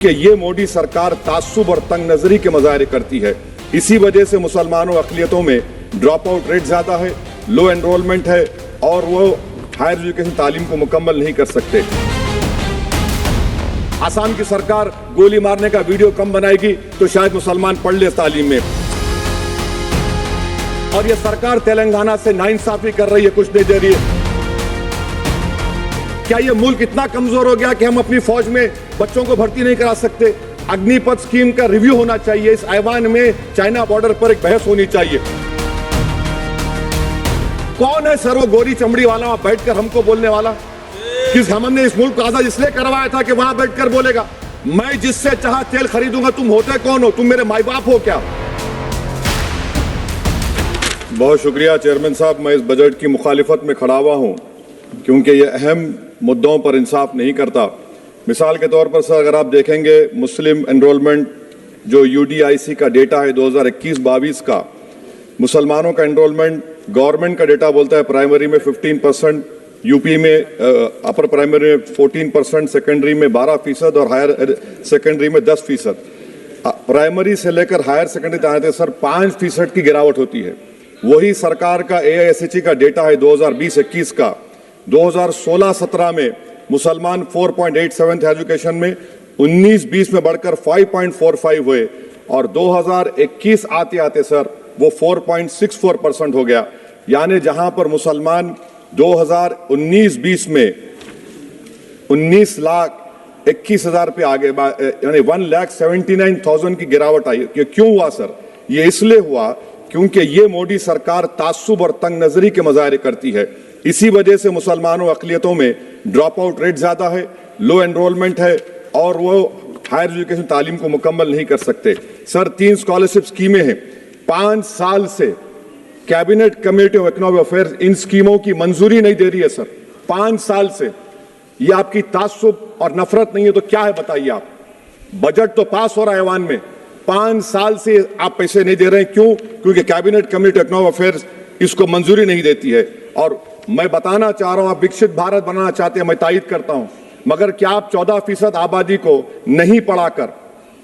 कि ये मोदी सरकार तासुब और तंग नजरी के मुजाहरे करती है। इसी वजह से मुसलमानों अक़लियतों में ड्रॉप आउट रेट ज्यादा है, लो एनरोलमेंट है और वो हायर एजुकेशन तालीम को मुकम्मल नहीं कर सकते। आसाम की सरकार गोली मारने का वीडियो कम बनाएगी तो शायद मुसलमान पढ़ ले तालीम में। और ये सरकार तेलंगाना से नाइंसाफी कर रही है, कुछ नहीं दे रही है। क्या ये मुल्क इतना कमजोर हो गया कि हम अपनी फौज में बच्चों को भर्ती नहीं करा सकते? अग्निपथ स्कीम का रिव्यू होना चाहिए। इस ऐवान में चाइना बॉर्डर पर एक बहस होनी चाहिए। कौन है सर वो गोरी चमड़ी वाला वहां बैठकर हमको बोलने वाला? किस हमने इस मुल्क को आजाद इसलिए करवाया था कि वहां बैठकर बोलेगा मैं जिससे चाहा तेल खरीदूंगा। तुम होते कौन हो? तुम मेरे माई बाप हो क्या? बहुत शुक्रिया चेयरमैन साहब। मैं इस बजट की मुखालिफत में खड़ा हुआ हूं क्योंकि ये अहम मुद्दों पर इंसाफ नहीं करता। मिसाल के तौर पर सर अगर आप देखेंगे मुस्लिम एनरोलमेंट जो UDIC का डेटा है 2021-22 का, मुसलमानों का एनरोलमेंट गवर्नमेंट का डेटा बोलता है प्राइमरी में 15%, यूपी में अपर प्राइमरी में 14%, सेकेंडरी में 12% और हायर सेकेंडरी में 10%। प्राइमरी से लेकर हायर सेकेंडरी तक आते सर 5% की गिरावट होती है। वही सरकार का AISHE का डेटा है 2020-21 का। 2016-17 में मुसलमान 4.87 थे एजुकेशन में, 19-20 में बढ़कर 5.45 हुए और 2021 आते आते सर वो 4.64% हो गया। यानी जहां पर मुसलमान 2019-20 में 19,21,000 पे आगे, यानी 1,79,000 की गिरावट आई। क्यों हुआ सर? ये इसलिए हुआ क्योंकि ये मोदी सरकार तासुब और तंग नजरी के मुजाहरे करती है। इसी वजह से मुसलमानों अक़लियतों में ड्रॉप आउट रेट ज्यादा है, लो एनरोलमेंट है और वो हायर एजुकेशन तालीम को मुकम्मल नहीं कर सकते। सर 3 स्कॉलरशिप स्कीमें हैं, 5 साल से cabinet committee of economic affairs in स्कीमों की मंजूरी नहीं दे रही है सर। 5 साल से ये आपकी तासुब और नफरत नहीं है तो क्या है बताइए आप? बजट तो पास हो रहा है ऐवान में, 5 साल से आप पैसे नहीं दे रहे हैं। क्यों? क्योंकि cabinet committee of economic affairs इसको मंजूरी नहीं देती है। और मैं बताना चाह रहा हूं आप विकसित भारत बनाना चाहते हैं, मैं तायद करता हूं, मगर क्या आप 14% आबादी को नहीं पढ़ाकर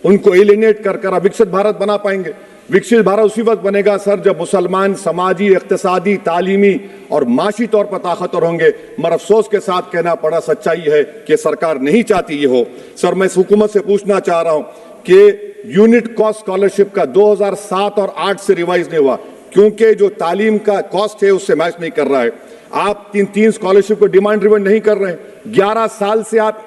उनको एलिनेट कर आप विकसित भारत बना पाएंगे? विकसित भारत उसी वक्त बनेगा सर जब मुसलमान समाजी, इक्तिसादी, तालीमी और माशी तौर पर ताकतवर होंगे। मगर अफसोस के साथ कहना पड़ा, सच्चाई है कि सरकार नहीं चाहती ये हो। सर मैं इस हुकूमत से पूछना चाह रहा हूं कि यूनिट कॉस्ट स्कॉलरशिप का 2007 और 8 से रिवाइज नहीं हुआ क्योंकि जो तालीम का कॉस्ट है उससे मैच नहीं कर रहा है। आप 3 स्कॉलरशिप को डिमांड ड्रिवन नहीं कर रहे हैं। 11 साल से आप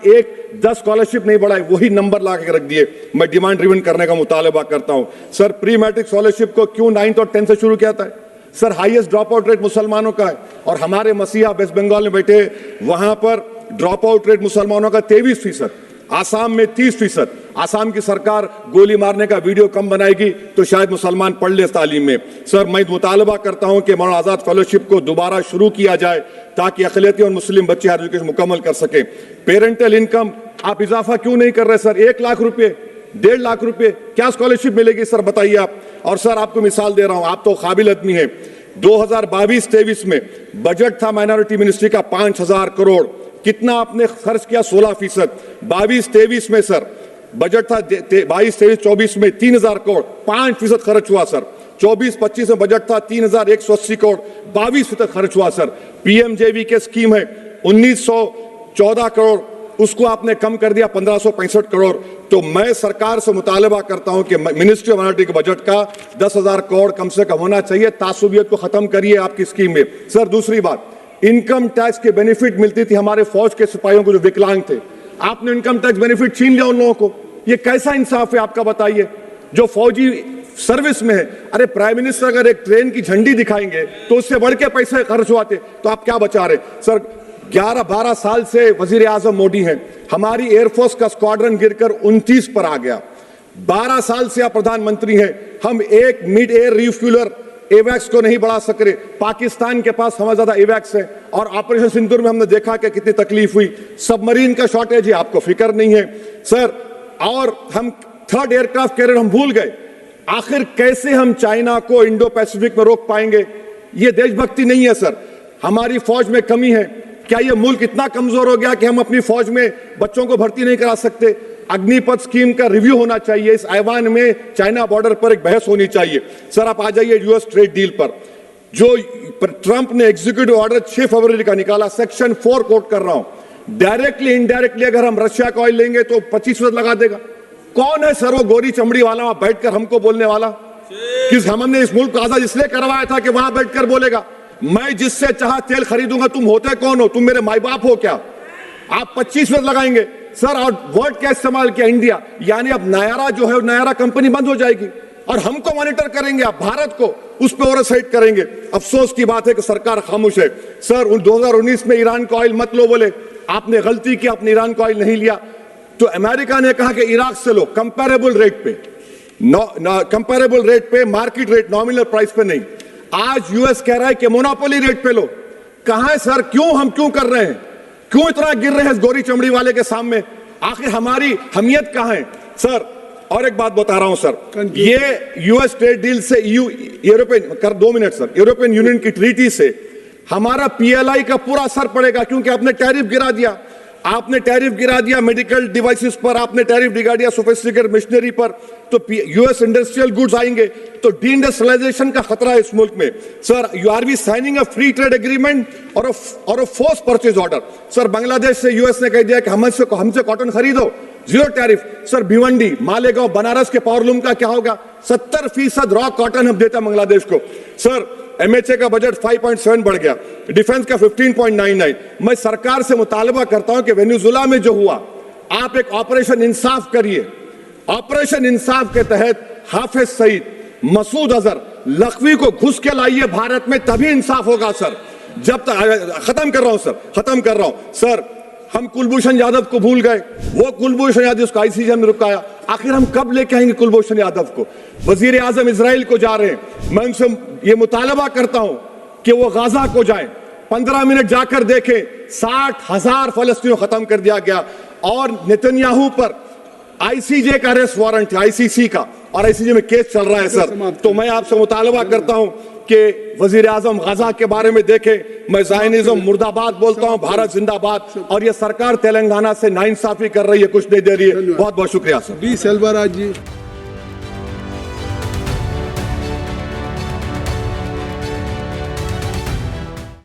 10 स्कॉलरशिप नहीं बढ़ाए, वही नंबर ला के रख दिए। मैं डिमांड ड्रिवन करने का मुतालबा करता हूं। सर प्री मैट्रिक स्कॉलरशिप को क्यों 9th और 10th से शुरू किया था? Sir highest drop out rate मुसलमानों का है और हमारे मसीहा वेस्ट बंगाल में बैठे, वहां पर ड्रॉप आउट रेट मुसलमानों का 23%, आसाम में 30%। आसाम की सरकार गोली मारने का वीडियो कम बनाएगी तो शायद मुसलमान पढ़ ले तालीम में। सर मैं मुतालबा करता हूं कि मौलाना आजाद फेलोशिप को दोबारा शुरू किया जाए ताकि अक़लियती और मुस्लिम बच्चे हायर एजुकेशन मुकम्मल कर सके। पेरेंटल इनकम आप इजाफा क्यों नहीं कर रहे सर? 1 लाख रुपए, 1.5 लाख रुपए क्या स्कॉलरशिप मिलेगी सर बताइए आप? और सर आपको मिसाल दे रहा हूं, आप तो काबिल आदमी हैं। 2022-23 में बजट था माइनॉरिटी मिनिस्ट्री का 5,000 करोड़, कितना आपने खर्च किया? 16%। 22-23 में सर बजट था 22-23-24 में 3,000 करोड़, 5% खर्च हुआ सर। 24-25 में बजट था 3,180 करोड़, 22% खर्च हुआ सर। PMJV के स्कीम है 1,914 करोड़, उसको आपने कम कर दिया 1,565 करोड़। तो मैं सरकार से मुतालबा करता हूं कि मिनिस्ट्री ऑफ माइनॉरिटी के बजट का 10,000 करोड़ कम से कम होना चाहिए। तासुबियत को खत्म करिए आपकी स्कीम में। सर दूसरी बात, इनकम टैक्स के बेनिफिट मिलती थी हमारे फौज के सिपाहियों को जो विकलांग थे, आपने इनकम टैक्स बेनिफिट छीन लिया उन लोगों को। ये कैसा इंसाफ है आपका बताइए? जो फौजी सर्विस में है, अरे प्राइम मिनिस्टर अगर एक ट्रेन की झंडी दिखाएंगे तो उससे बढ़ के पैसे खर्च हुआते, तो आप क्या बचा रहे? सर 11-12 साल से वजीर आजम मोदी हैं, हमारी एयरफोर्स का स्क्वाड्रन गिरकर 29 पर आ गया। 12 साल से आप प्रधानमंत्री हैं, हम एक मिड एयर रिफ्यूलर एवैक्स को नहीं बढ़ा सक रहे। पाकिस्तान के पास हमें ज्यादा एवैक्स है और ऑपरेशन सिंदूर में हमने देखा कि कितनी तकलीफ हुई। सबमरीन का शॉर्टेज है, आपको फिक्र नहीं है सर। और हम 3rd एयरक्राफ्ट कैरियर हम भूल गए। आखिर कैसे हम चाइना को इंडो पैसिफिक में रोक पाएंगे? ये देशभक्ति नहीं है सर। हमारी फौज में कमी है। क्या ये मुल्क इतना कमजोर हो गया कि हम अपनी फौज में बच्चों को भर्ती नहीं करा सकते? अग्निपथ स्कीम का रिव्यू होना चाहिए, इस ऐवान में चाइना बॉर्डर पर एक बहस होनी चाहिए। सर आप आ जाइए यूएस ट्रेड डील पर, जो ट्रंप ने एग्जीक्यूटिव ऑर्डर 6 फरवरी का निकाला, सेक्शन 4 कोट कर रहा हूं, डायरेक्टली इनडायरेक्टली अगर हम रशिया का ऑयल लेंगे तो 25% लगा देगा। कौन है सर वो गोरी चमड़ी वाला वहां बैठकर हमको बोलने वाला? किस हमने इस मुल्क को आजाद इसलिए करवाया था कि वहां बैठकर बोलेगा मैं जिससे चाह तेल खरीदूंगा। तुम होते कौन हो? तुम मेरे माई बाप हो क्या? आप 25% लगाएंगे सर। और वर्ड क्या इस्तेमाल किया? इंडिया, यानी अब नायारा जो है नायारा कंपनी बंद हो जाएगी और हमको मॉनिटर करेंगे, आप भारत को उस पर ओवरसाइट करेंगे। अफसोस की बात है कि सरकार खामोश है। सर 2019 में ईरान का ऑयल मत लो, बोले आपने गलती की, आपने ईरान का ऑयल नहीं लिया। तो अमेरिका ने कहा कि इराक से लो, कंपेरेबल रेट पे, कंपेरेबल रेट पे, मार्केट रेट, नॉमिनल प्राइस पे नहीं। आज यूएस कह रहा है कि मोनोपोली रेट पे लो। कहां है सर? हम क्यों कर रहे हैं? क्यों इतना गिर रहे हैं इस गोरी चमड़ी वाले के सामने? आखिर हमारी हमियत कहां है सर? और एक बात बता रहा हूं सर, ये यूएस ट्रेड डील से यूरोपियन कर 2 मिनट सर, यूरोपियन यूनियन की ट्रीटी से हमारा पीएलआई का पूरा असर पड़ेगा, क्योंकि आपने टैरिफ गिरा दिया। आपने टैरिफ गिरा दिया मेडिकल डिवाइसेस पर, आपने टैरिफ गिरा दिया सोफिस्टिकेटेड मशीनरी पर, तो यूएस इंडस्ट्रियल गुड्स आएंगे, तो डी-इंडस्ट्रियलाइजेशन का खतरा है इस मुल्क में। Sir you are we signing a free trade agreement और a force purchase order. Sir Bangladesh से यूएस ने कह दिया कि हमसे कॉटन खरीदो, 0 टैरिफ। सर भिवंडी, मालेगांव, बनारस के पावरलूम का क्या होगा? 70% रॉ कॉटन हम देते हैं बांग्लादेश को। सर एमएचए का बजट 5.7 बढ़ गया, डिफेंस का 15.99। मैं सरकार से मुतालबा करता हूं कि वेनेजुएला में जो हुआ, आप एक ऑपरेशन इंसाफ करिए। ऑपरेशन इंसाफ के तहत हाफिज सईद, मसूद अजहर, लखवी को घुस के लाइए भारत में, तभी इंसाफ होगा सर। जब तक खत्म कर रहा हूं सर, हम कुलभूषण यादव को भूल गए। वो कुलभूषण यादव उसको आईसीजे में रुकाया। आखिर हम कब लेके आएंगे कुलभूषण यादव को? वजीर आजम इजराइल को जा रहे हैं। मैं उनसे ये मुतालबा करता हूं कि वो गाजा को जाएं, 15 मिनट जाकर देखें, 60,000 फलस्तीनों खत्म कर दिया गया। और नेतन्याहू पर आईसीजे का अरेस्ट वारंट है, आईसीसी का, और आईसीजे में केस चल रहा है सर। तो मैं आपसे मुतालबा करता हूं कि वजीर आजम गाजा के बारे में देखें। मैं ज़ायनिज़्म मुर्दाबाद बोलता हूं, भारत जिंदाबाद। और ये सरकार तेलंगाना से नाइंसाफी कर रही है, कुछ नहीं दे रही है। बहुत बहुत शुक्रिया सर। डी सेल्वराज जी।